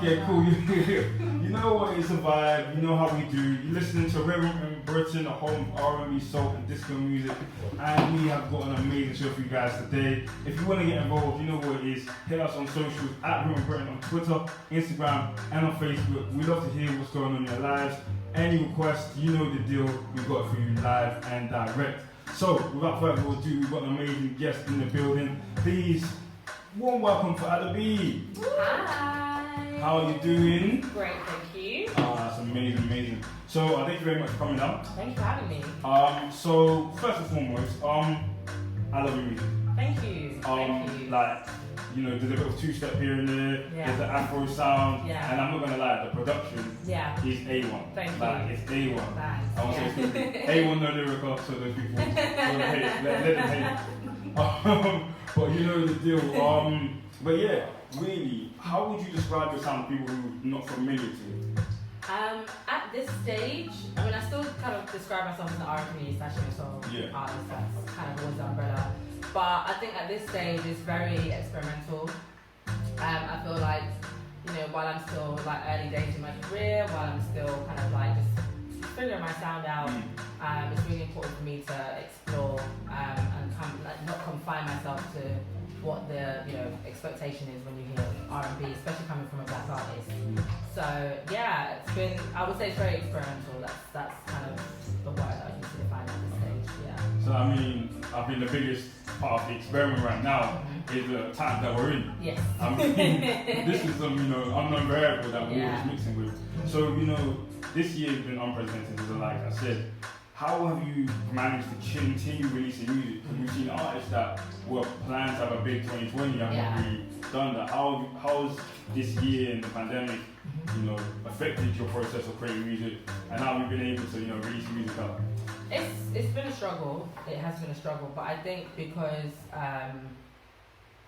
Okay, cool. You know what? It's a vibe. You know how we do. You're listening to Reverend Britain, a home of R&B, soul, and disco music, and we have got an amazing show for you guys today. If you want to get involved, you know what it is. Hit us on socials at Reverend Britain on Twitter, Instagram, and on Facebook. We love to hear what's going on in your lives. Any requests, you know the deal. We've got it for you live and direct. So, without further ado, we've got an amazing guest in the building. Please, warm welcome for Ada B. Hi. How are you doing? Great, thank you. That's amazing. So, thank you very much for coming out. Thanks for having me. So first and foremost, I love your music. Thank you. Thank you. Like, you know, there's a bit of two-step here and there. Yeah. There's the Afro sound, Yeah. and I'm not gonna lie, the production is A1. Thank like, you. it's A1. Thanks. I want to say A1 no lyrical, so those people don't hate, let them hate. But you know the deal. But yeah, really, how would you describe your sound to people who are not familiar to it? At this stage, I mean, I still kind of describe myself as an R&B / soul artist. That's kind of always the umbrella. But I think at this stage, it's very experimental. I feel like, you know, while I'm still like early days in my career, while I'm still kind of like just figuring my sound out, it's really important for me to explore and not confine myself to what the expectation is when you hear R&B, especially coming from a black artist. So yeah, it's been, I would say it's very experimental. That's kind of the word I use to define at this stage. Yeah. So I mean, I think the biggest part of the experiment right now is the time that we're in. Yes. I mean, this is some unknown variable that we're always mixing with. So this year has been unprecedented. So like I said, how have you managed to continue releasing music? Because we've seen artists that were planned to have a big 2020 and not really done that. How's this year and the pandemic, affected your process of creating music, and how have you been able to, release music out? It's been a struggle. It has been a struggle, but I think because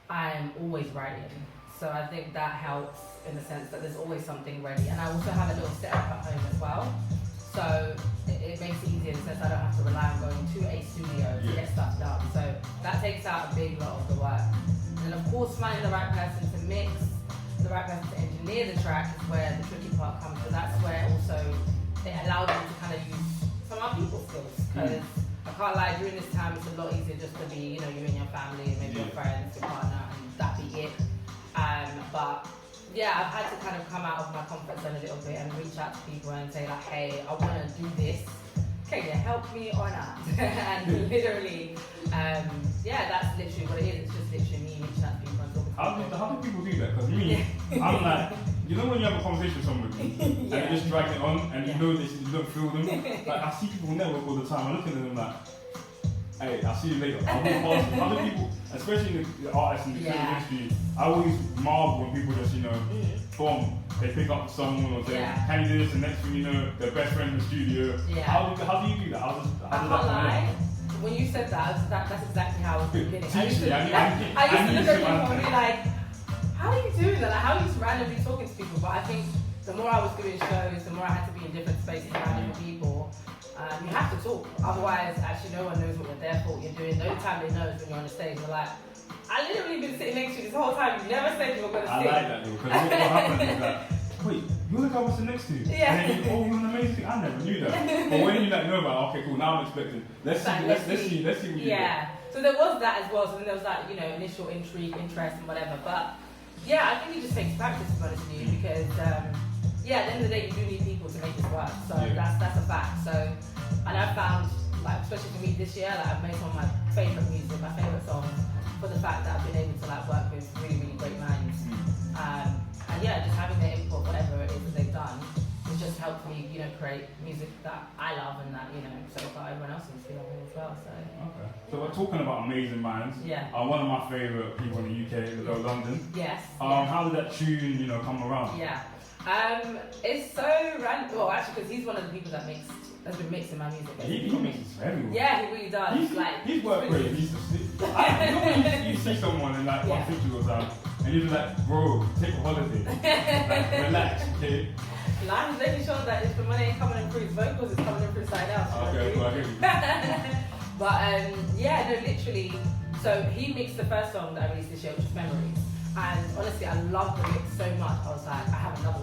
I'm always writing, so I think that helps in the sense that there's always something ready, and I also have a little setup at home as well. So it makes it easier in the sense I don't have to rely on going to a studio to get stuff done. So that takes out a big lot of the work. And of course, finding the right person to mix, the right person to engineer the track is where the tricky part comes. So that's where also it allows you to kind of use some of our people skills. Because I can't lie, during this time it's a lot easier just to be, you and your family, maybe your friends, your partner, and that be it. But yeah, I've had to kind of come out of my comfort zone a little bit and reach out to people and say like, hey, I want to do this. Can you help me or not? And literally, that's literally what it is. It's just literally me reaching out to people and talking to people. How do people do that? Because me, I'm like, when you have a conversation with somebody and they just drag it on and you don't feel them. Like I see people network all the time. I look at them like, hey, I'll see you later. I'll be past them. Other people, especially the artists in the industry, I always marvel when people just, boom, they pick up someone or say, can you do this? And next thing you know, they're best friends in the studio. Yeah. How do you do that? How does that lie. When you said that, that's exactly how I was beginning. I used to look at people and be like, how are you doing that? Like, how are you just randomly talking to people? But I think the more I was doing shows, the more I had to be in different spaces around different people. You have to talk, otherwise actually no one knows what you're there for, what you're doing. The only time they know is when you're on the stage. You're like, I literally been sitting next to you this whole time, you never said you were going to sing. I like that though, because what happens is that, wait, you're the guy I was sitting next to you? Yeah. And then you're an amazing, I never knew that. But when you know about, okay cool, now I'm expecting, let's see what you do. So there was that as well, so then there was that, initial intrigue, interest and whatever, but yeah, I think it just takes practice to be honest with you, because at the end of the day, you do need people to make this work. So that's a fact. So, and I've found, like, especially for me this year, like, I've made some of my favourite music, my favourite songs, for the fact that I've been able to like work with really, really great minds. And just having their input, whatever it is that they've done, has just helped me, create music that I love and that, so that everyone else seems to be loving as well. So. Okay. So we're talking about amazing minds. Yeah. One of my favourite people in the UK is Low London. Yes. How did that tune, come around? Yeah. It's so random. Well, actually, because he's one of the people that has been mixing my music. He mixes very well. Yeah, he really does. He's worked great. When you see someone in like 150 or something, and you're like, bro, take a holiday, like, relax, okay? I'm making sure that if the money ain't coming in through his vocals, it's coming in through side out. Okay, cool, I get you. But literally. So he mixed the first song that I released this year, which was Memories. And honestly, I loved the mix so much. I was like, I have another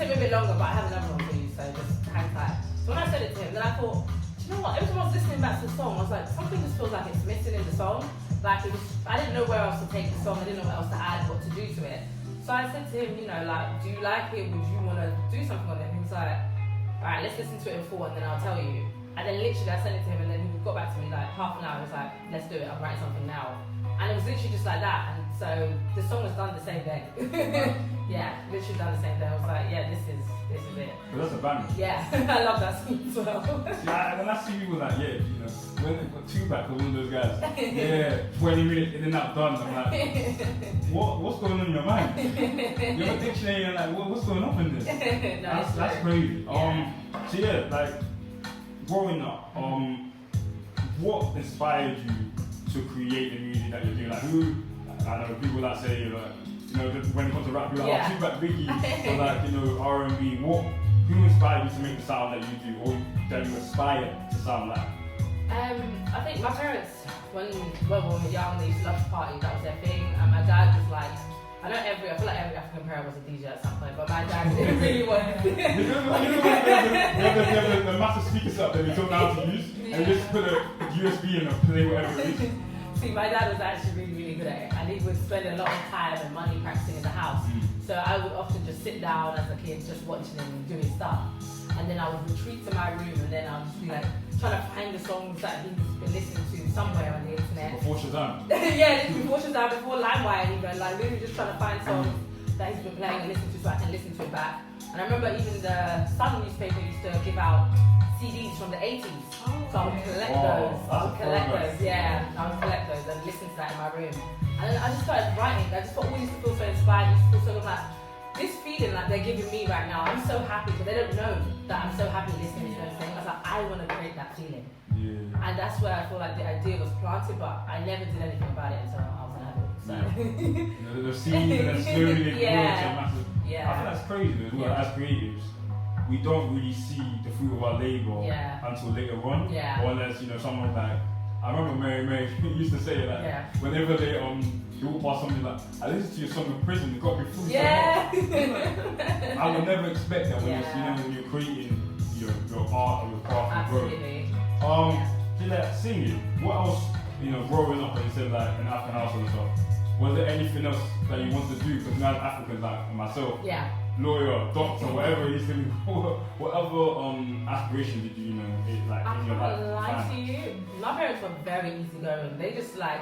took me a bit longer, but I have another one for you, so just hang tight. So when I said it to him, then I thought, do you know what? Every time I was listening back to the song, I was like, something just feels like it's missing in the song. Like it was, I didn't know where else to take the song. I didn't know what else to add, what to do to it. So I said to him, you know, like, do you like it? Would you want to do something on it? He was like, all right, let's listen to it in full, and then I'll tell you. And then literally I sent it to him, and then he got back to me like half an hour. He was like, let's do it. I'm writing something now. And it was literally just like that. And so the song was done the same day. Yeah, literally done the same day. I was like, yeah, this is it. But that's a banger. Yeah, I love that song as well. Yeah, when I see people like, yeah, you know, when they got two back, one of those guys, yeah, 20 minutes in and out done. I'm like, what's going on in your mind? You have a dictionary and like, what's going on in this? No, That's crazy. Yeah. So yeah, like growing up, what inspired you to create the music that you're doing? Like who? I know people that say like, you know, when it comes to rap, you're like, Yeah. oh, Tupac, Biggie, or like, you know, R&B. Who inspired you to make the sound that you do, or that you aspire to sound like? I think my parents, when we were young, they used to love to party. That was their thing. And my dad was like, I feel like every African parent was a DJ at some point, but my dad didn't really want to. You know when they have the massive speakers up that they don't know how to use, and you just put a USB in and play whatever it is. See, my dad was actually really, really good at it, and he would spend a lot of time and money practicing in the house. So I would often just sit down as a kid, just watching him do his stuff, and then I would retreat to my room, and then I would just be like trying to find the songs that he's been listening to somewhere on the internet. Before Shazam. Yeah, this before Shazam, before LimeWire even, like literally just trying to find songs that he's been playing and listening to so I can listen to it back. And I remember even the Sun newspaper used to give out CDs from the 80s. So I would collect those. I would collect those, yeah. I would collect those and listen to that in my room. And then I just started writing. I just always used to feel so inspired. I used to feel so like, this feeling like they're giving me right now, I'm so happy, but they don't know that I'm so happy listening to them saying, I was like, I want to create that feeling. Yeah. And that's where I feel like the idea was planted, but I never did anything about it until I was an adult. So. You know, the seed and then slowly they grow into a massive. Yeah. I think that's crazy as well. As creatives, we don't really see the fruit of our labor until later on. Yeah. Or unless, you know, someone like, I remember Mary used to say that whenever they walk past something like, I listened to your song in prison, it got me through. Yeah. I would never expect that when when you're creating your art or your craft and growth. Absolutely. Like singing, what else, you know, growing up and you said like an African household and stuff, was there anything else that you wanted to do? Because now Africans like myself, lawyer, doctor, whatever it is, whatever aspiration did you know, like in your life? I can't lie to you, my parents were very easygoing. They just like,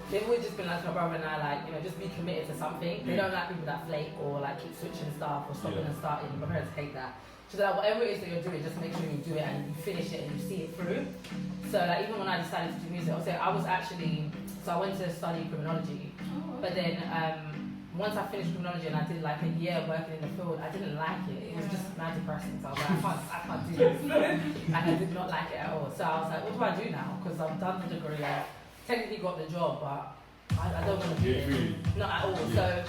they've always just been like my brother and I, like, you know, just be committed to something. They don't like people that flake or like keep switching stuff or stopping and starting. My parents hate that. So like whatever it is that you're doing, just make sure you do it and you finish it and you see it through. So like even when I decided to do music, I was actually, so I went to study criminology. But then once I finished criminology and I did like a year working in the field, I didn't like it. It was just mad depressing. So I was like, I can't do this. And I did not like it at all. So I was like, what do I do now? Because I've done the degree, I've technically got the job, but I don't want to do it. Not at all. So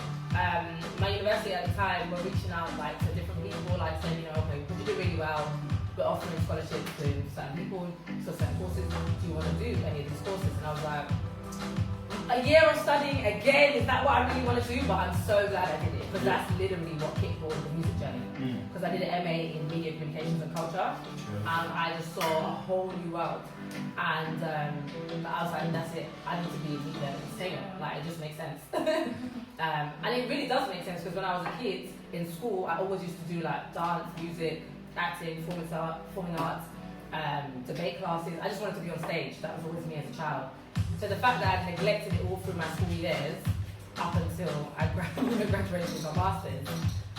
my university at the time were reaching out like to different people, like saying, you know, okay, you do really well, we're offering scholarships to certain people, to certain courses. Do you want to do any of these courses? And I was like, a year of studying again, is that what I really want to do? But I'm so glad I did it, because that's literally what kickballed the music journey. Because I did an MA in media communications and culture, and I just saw a whole new world. And I was like, that's it, I need to be a media singer. Like, it just makes sense. And it really does make sense, because when I was a kid in school, I always used to do like dance, music, acting, performing arts, debate classes. I just wanted to be on stage. That was always me as a child. So the fact that I'd neglected it all through my school years, up until I graduated with my master's,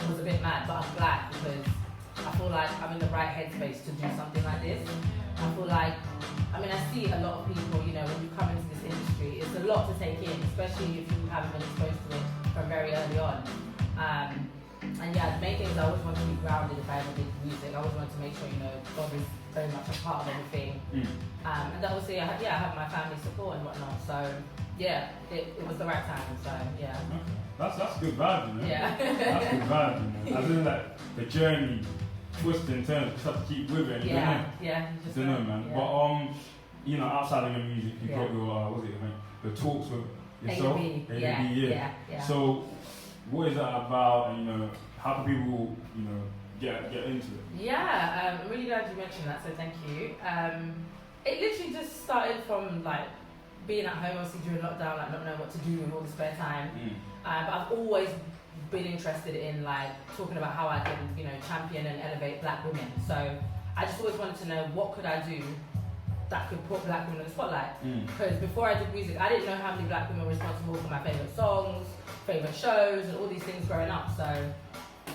was a bit mad, but I'm glad, because I feel like I'm in the right headspace to do something like this. I feel like, I mean, I see a lot of people, you know, when you come into this industry, it's a lot to take in, especially if you haven't been exposed to it from very early on. And yeah, the main thing is I always want to be grounded if I ever did music. I always want to make sure, you know, God is very much a part of everything. And obviously, I have my family support and whatnot. So yeah, it was the right time. So yeah. That's good vibe, you know. Yeah. That's good vibe, you know. As in like the journey, twists and turns, you just have to keep with it. You don't know. Yeah. You don't know, man. Yeah. But you know, outside of your music, you got your what was it, man? The talks with yourself. AUB. Yeah. So what is that about? And you know, how can people, you know, get into it? Yeah, I'm really glad you mentioned that, so thank you. It literally just started from like being at home, obviously during lockdown, like not knowing what to do with all the spare time. But I've always been interested in like talking about how I can, you know, champion and elevate black women. So I just always wanted to know what could I do that could put black women in the spotlight. Because before I did music, I didn't know how many black women were responsible for my favourite songs, favourite shows, and all these things growing up. So,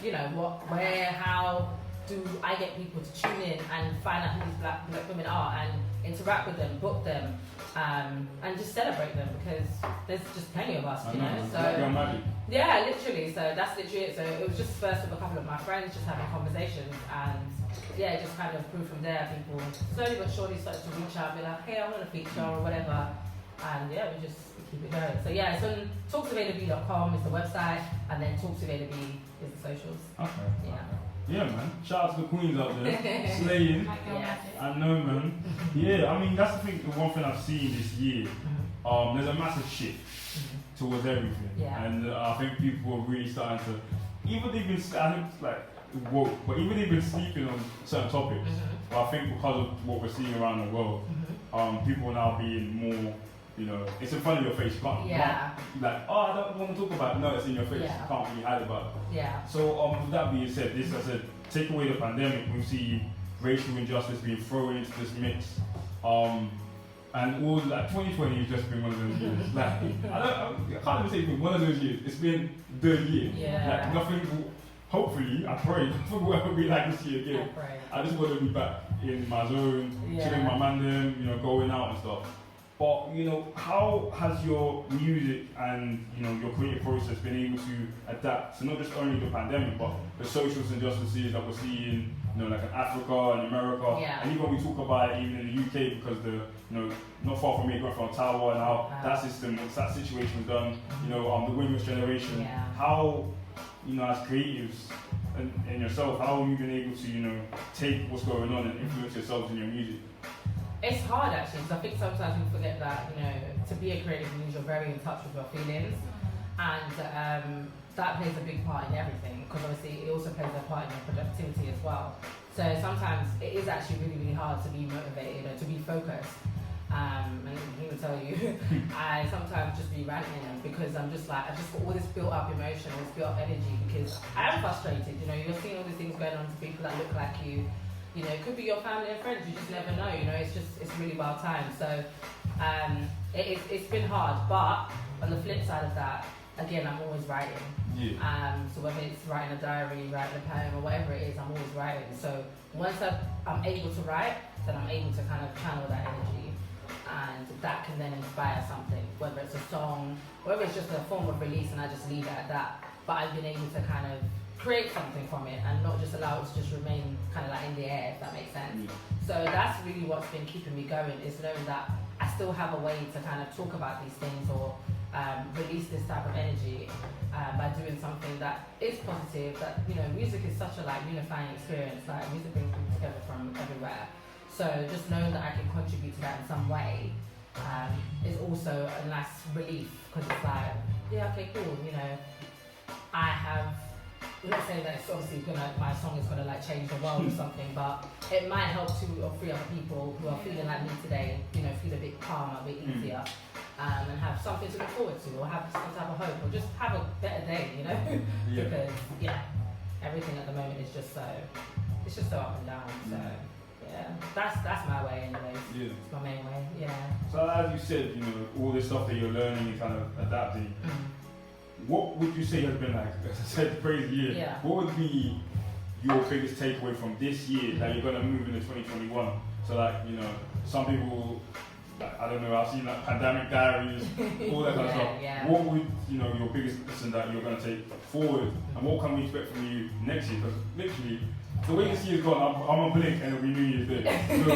you know, what, where, how do I get people to tune in and find out who these black women are and interact with them, book them, and just celebrate them, because there's just plenty of us, you know. So yeah, literally. So that's literally it. So it was just first with a couple of my friends, just having conversations, and yeah, it just kind of grew from there. People slowly but surely started to reach out and be like, hey, I want a feature or whatever, and yeah, we just keep it going. So yeah, it's on talksofAdaB.com is the website, and then talksofAdaB is the socials. Okay. Yeah. Yeah, man. Shout out to the queens out there, slaying. Yeah. I know, man. Yeah, I mean, that's the thing. The one thing I've seen this year, there's a massive shift towards everything, and I think people are really starting to, even they've been, I think like woke, but even they've been sleeping on certain topics. But I think because of what we're seeing around the world, people are now being more, you know, it's in front of your face. You can't, like, oh, I don't want to talk about it. No, it's in your face. You can't really hide about it. Yeah. So, with that being said, this, I said, take away the pandemic, we see racial injustice being thrown into this mix. And all, like, 2020 has just been one of those years. Like, I can't even say it's been one of those years. It's been the year. Yeah. Like, nothing will, hopefully, I pray, nothing will ever be like this year again. I just want to be back in my zone, chilling with my man them, you know, going out and stuff. But, you know, how has your music and, you know, your creative process been able to adapt to not just only the pandemic, but the social injustices that we're seeing, you know, like in Africa and America, and even we talk about it even in the UK, because the, you know, not far from me, Grenfell Tower, and how that system, once that situation was done, you know, the women's generation, how, you know, as creatives and yourself, how have you been able to, you know, take what's going on and influence yourselves in your music? It's hard actually, because I think sometimes we forget that, you know, to be a creative means you're very in touch with your feelings, and that plays a big part in everything, because obviously it also plays a part in your productivity as well. So sometimes it is actually really, really hard to be motivated or to be focused. And he will tell you, I sometimes just be ranting because I'm just like, I just got all this built up emotion, all this built up energy, because I am frustrated, you know, you're seeing all these things going on to people that look like you. You know, it could be your family and friends, you just never know, you know, it's really wild time. So it's been hard, but on the flip side of that, again, I'm always writing. So whether it's writing a diary, writing a poem, or whatever it is, I'm always writing. So once I'm able to write, then I'm able to kind of channel that energy, and that can then inspire something, whether it's a song, whether it's just a form of release and I just leave it at that. But I've been able to kind of create something from it and not just allow it to just remain kind of like in the air, if that makes sense. So that's really what's been keeping me going, is knowing that I still have a way to kind of talk about these things or release this type of energy by doing something that is positive. That, you know, music is such a like unifying experience. Like music brings people together from everywhere. So just knowing that I can contribute to that in some way is also a nice relief, because it's like, yeah, okay, cool. You know, I have. I'm not saying that it's obviously my song is gonna like change the world or something, but it might help 2 or 3 other people who are feeling like me today, you know, feel a bit calmer, a bit easier, and have something to look forward to, or have some type of hope, or just have a better day, you know? Because everything at the moment is just so, it's just so up and down. So that's my way anyways. It's my main way. So as you said, you know, all this stuff that you're learning and kind of adapting. What would you say has been, like, as I said, the crazy year? What would be your biggest takeaway from this year that you're going to move into 2021? So, like, you know, some people, like, I don't know, I've seen like pandemic diaries, all that kind of stuff. What would, you know, your biggest lesson that you're going to take forward, and what can we expect from you next year? Because literally, the way this year's gone, I'm a blink and it'll be New Year's Day. So,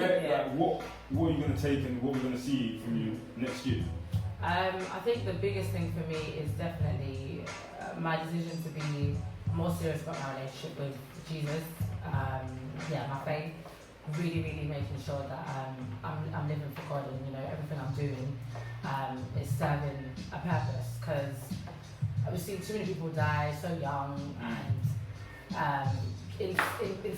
like, what are you going to take and what we're going to see from you next year? I think the biggest thing for me is definitely my decision to be more serious about my relationship with Jesus. My faith. Really, really making sure that I'm living for God, and, you know, everything I'm doing is serving a purpose. Because I've seen too many people die so young, and in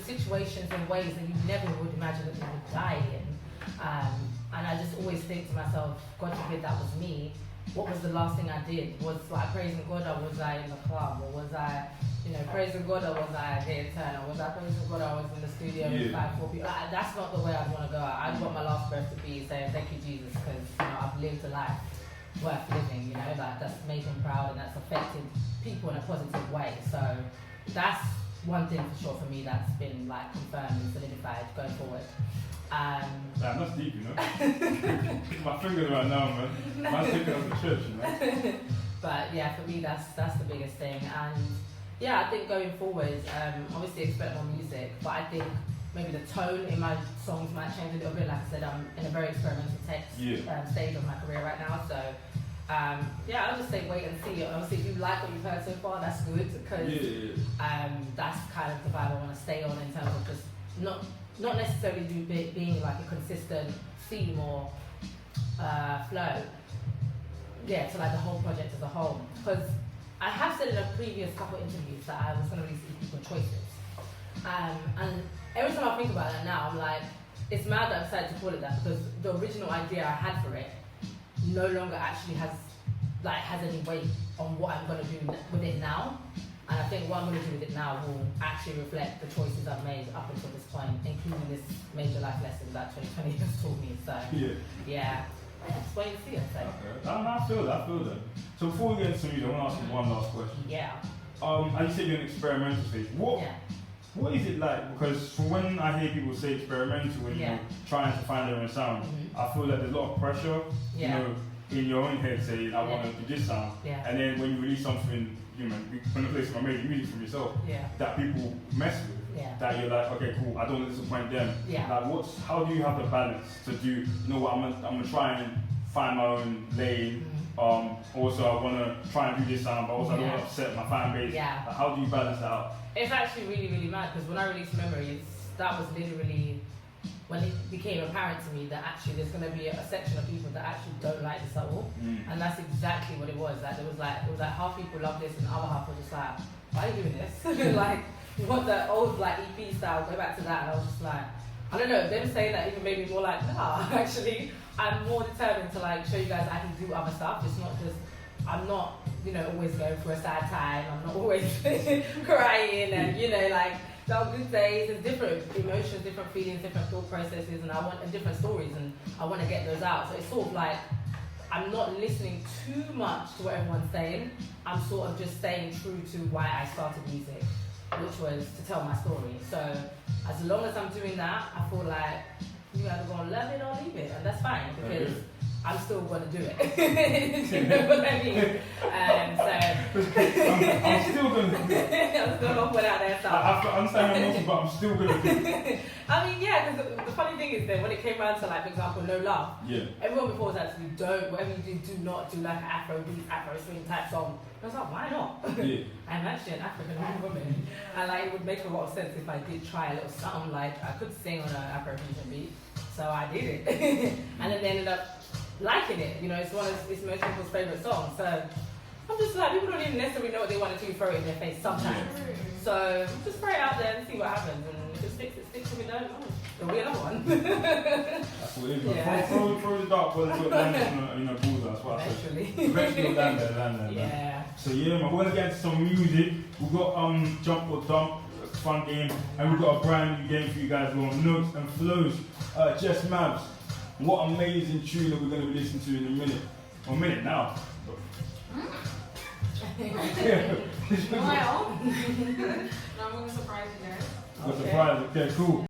situations and ways that you never would imagine that you would die in. And I just always think to myself, God forbid that was me. What was the last thing I did? Was like praising God, or was I in the club? Or was I, praising God, or was I here turn? Or was I praising God, I was in the studio with 5-4 people? That's not the way I'd want to go out. I'd want my last breath to be saying, thank you, Jesus, because I've lived a life worth living, that's made him proud and that's affected people in a positive way. So that's one thing for sure for me that's been like confirmed and solidified going forward. Damn, that's deep, My fingers right now, man. Man's taking us to church, But yeah, for me that's the biggest thing. And yeah, I think going forward, obviously expect more music, but I think maybe the tone in my songs might change a little bit. Like I said, I'm in a very experimental stage of my career right now, so I'll just say wait and see. Obviously, if you like what you've heard so far, that's good, because that's kind of the vibe I want to stay on in terms of just not necessarily being like a consistent theme or flow. Yeah, to like the whole project as a whole. Because I have said in a previous couple of interviews that I was going to release equal choices. And every time I think about it now, I'm like, it's mad that I decided to call it that, because the original idea I had for it no longer actually has any weight on what I'm going to do with it now. And I think what I'm going to do with it now will actually reflect the choices I've made up until this point, including this major life lesson that 2020 has taught me. So just wait and see, I'd say. Okay. I feel that. So before we get into music, I want to ask you one last question. Yeah. As you said, you're in experimental stage. What is it like? Because for when I hear people say experimental, when you're trying to find their own sound, I feel like there's a lot of pressure, in your own head saying, I want to do this sound. And then when you release something, from the place where I made music from yourself, that people mess with, that you're like, okay, cool, I don't want to disappoint them. Like, how do you have the balance to do, what, I'm gonna try and find my own lane. Also, I want to try and do this sound, but also I don't want to upset my fan base. Like, how do you balance that out? It's actually really, really mad, because when I released Memories, that was literally when it became apparent to me that actually there's going to be a section of people that actually don't like this at all. And that's exactly what it was. Like, it was like half people love this and the other half were just like, why are you doing this? Like, you want the old like EP style, go back to that. And I was just like, I don't know, them saying that even made me more like, nah, actually, I'm more determined to like show you guys I can do other stuff. It's not just, I'm not, always going through a sad time. I'm not always crying and, like, there are good days. There's different emotions, different feelings, different thought processes, and I want different stories, and I want to get those out. So it's sort of like, I'm not listening too much to what everyone's saying. I'm sort of just staying true to why I started music, which was to tell my story. So as long as I'm doing that, I feel like you either going to love it or leave it, and that's fine, because I'm still going to do it. You know what I mean? I'm still going to do it. I'm still going to put out that stuff. I understand your emotions, but I'm still going to do it. I mean, because the funny thing is that when it came around to, like, for example, No Love, everyone before was actually, whatever you do not do like an Afro beat, Afro swing type song. I was like, why not? I'm actually an African woman, and like, it would make a lot of sense if I did try a little something. Like, I could sing on an Afro-Fusion beat, so I did it. And then they ended up liking it. It's most people's favourite songs. So I'm just like, people don't even necessarily know what they want until you throw it in their face sometimes. So just throw it out there and see what happens. And if it sticks, it sticks. If it don't, there'll be another one. That's what it is. Throw the dart ball into a bullseye. That's what I said. Eventually you'll land there. Yeah. So man, we're gonna get into some music. We've got Jump or Dump, a fun game, and we've got a brand new game for you guys on Notes and Flows. Jess Mabs, what amazing tune that we're gonna be listening to in a minute. Or a minute now. No, I'm gonna surprise you guys. Surprise, okay, cool.